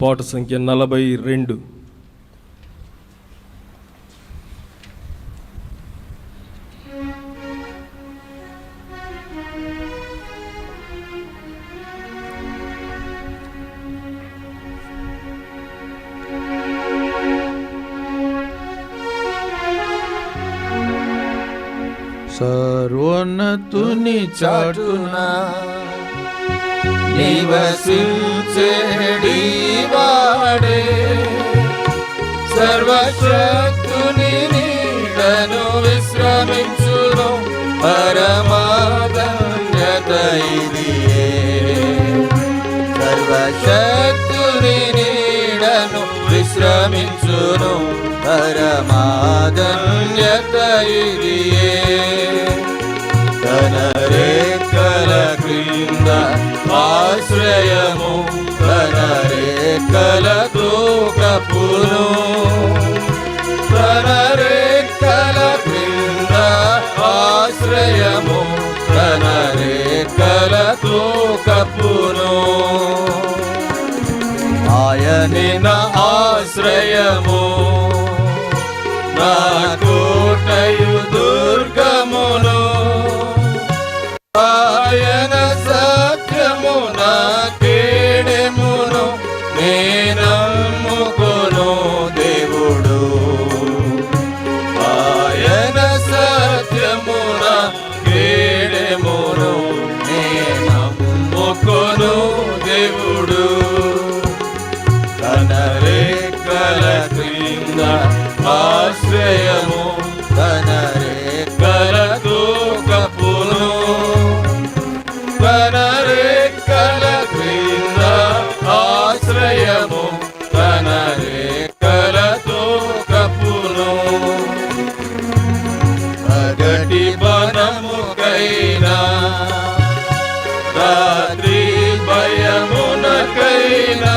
పాట సంఖ్య 42. సర్వోన్నతుని చాటున నివసించేడివాడే, సర్వశక్తుని నీడను విశ్రమించును పరమాధన్యత ఇదియే. సర్వశక్తుని నీడను విశ్రమించును పరమాధన్యత ఇదియే. తన రెక్కల క్రింద ఆశ్రయము, తన రెక్కలతో కప్పును. తన రెక్కల క్రింద ఆశ్రయము, తన రెక్కలతో కప్పును. ఆయనే నా ఆశ్రయము, నా కోటయు దుర్గమును. ఆయన సత్యము నా కేడెమును, నేనమ్ముకొను దేవుడు. ఆయన సత్యము నా కేడెమును, నేనమ్ముకొను దేవుడు. తన రెక్కల క్రింద ఆశ్రయము, తన రెక్కలతో కప్పును. తన రెక్కల క్రింద ఆశ్రయము, తన రెక్కలతో కప్పును. పగటి బలముకైనా, రాత్రి భయమునకైనా,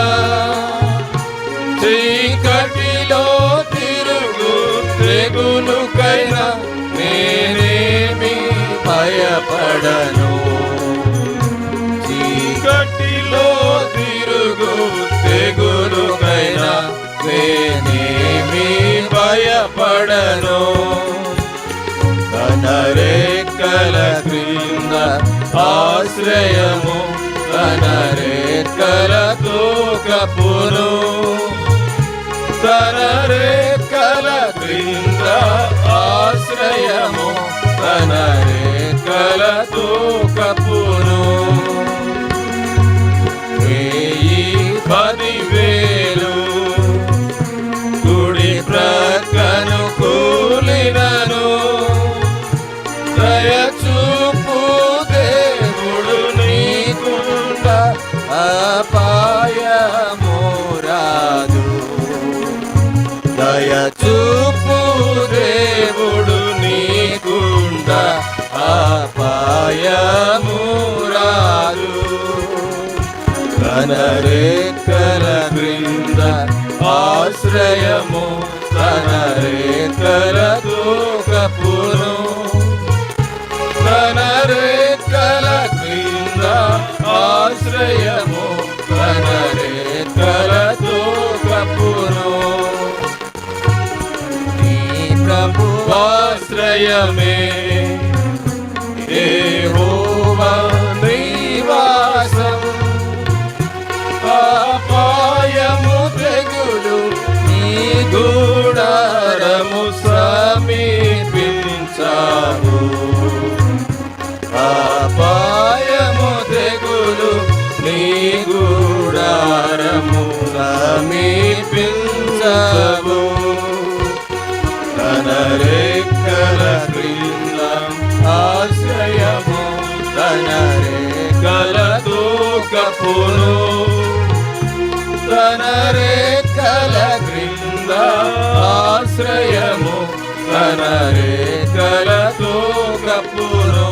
చీకటిలో తిరుగు తెగులుకైనా నేనేమి భయపడను. చీకటిలో తిరుగు తెగులుకైనా నేనేమి భయపడను. తన రెక్కల క్రింద ఆశ్రయము, తన రెక్కలతో కప్పును. తన రెక్కల క్రింద ఆశ్రయము, తన రెక్కలతో కప్పును. 10,000 కుడి ప్రక్కను కూలినను, దయచూపు దేవుడు నీకుండా అపాయము రాదు. దయచూపు దేవుడు నీకుండా అపాయము రాదు. తన రెక్కల క్రింద ఆశ్రయము, తన రెక్కలతో కప్పును. తన రెక్కల క్రింద ఆశ్రయము, తన రెక్కలతో కప్పును. నీ ప్రభువాశ్రయమే యెహోవా నివాసం. అపాయము తెగులు నీ గుడారము సమీపించావు. అపాయము తెగులు నీ గుడారము సమీపించావు. తన రెక్కల క్రింద ఆశ్రయము, తన రెక్కలతో కప్పును. తన రెక్కల క్రింద ఆశ్రయము, తన రెక్కలతో కప్పును.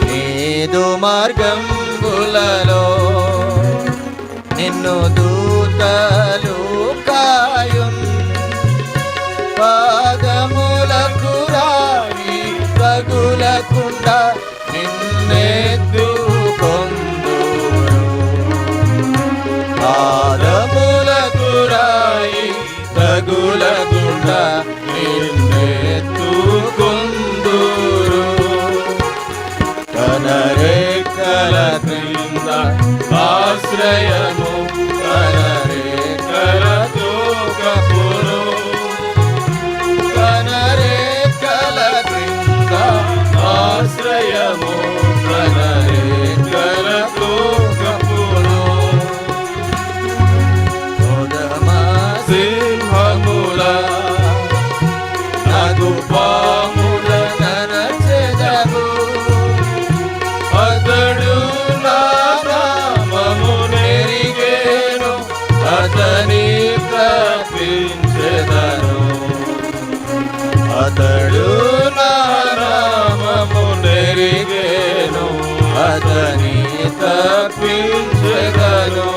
నీదు మార్గంబులలో నిన్ను దూతలు కాయున్. పాదములకు రాయి తగులకుండా నిన్నెత్తుకొందురు. క్రింద ఆశ్రయము తన రేఖలతో కప్పును తన రేఖల క్రింద ఆశ్రయము తన రేఖలతో కప్పును సింహముల నగు పాముల నరచెదవు అతడు నా నామము నెరిగేను అతని తప్పించెదను అతడు నా నామము నెరిగేను అతని తప్పించెదను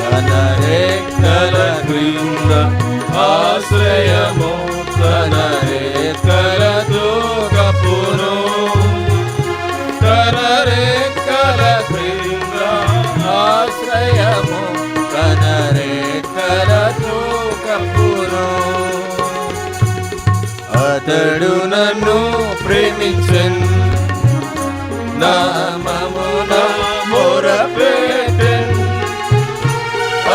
తన రెక్కల క్రింద ఆశ్రయము తన రెక్కలతో కప్పును తన రెక్కల క్రింద ఆశ్రయము తన రెక్కలతో కప్పును అతడు నన్ను ప్రేమించెను నామమున మొరపెట్టెను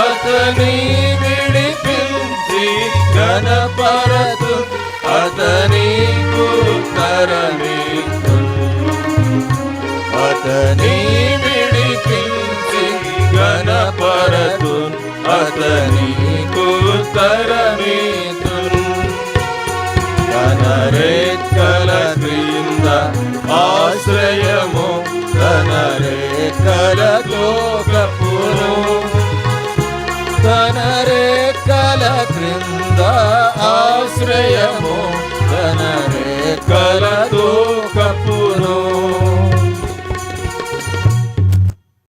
అతని విడిపించి ఘనపరతు అతని ఉత్తరమిత్తు అతని విడిపించి ఘనపరతు అతని ఉత్తరమిత్తు తన రెక్కల క్రింద ఆశ్రయము తన రెక్కలతో కప్పును తన రెక్కల క్రింద ఆశ్రయము తన రెక్కలతో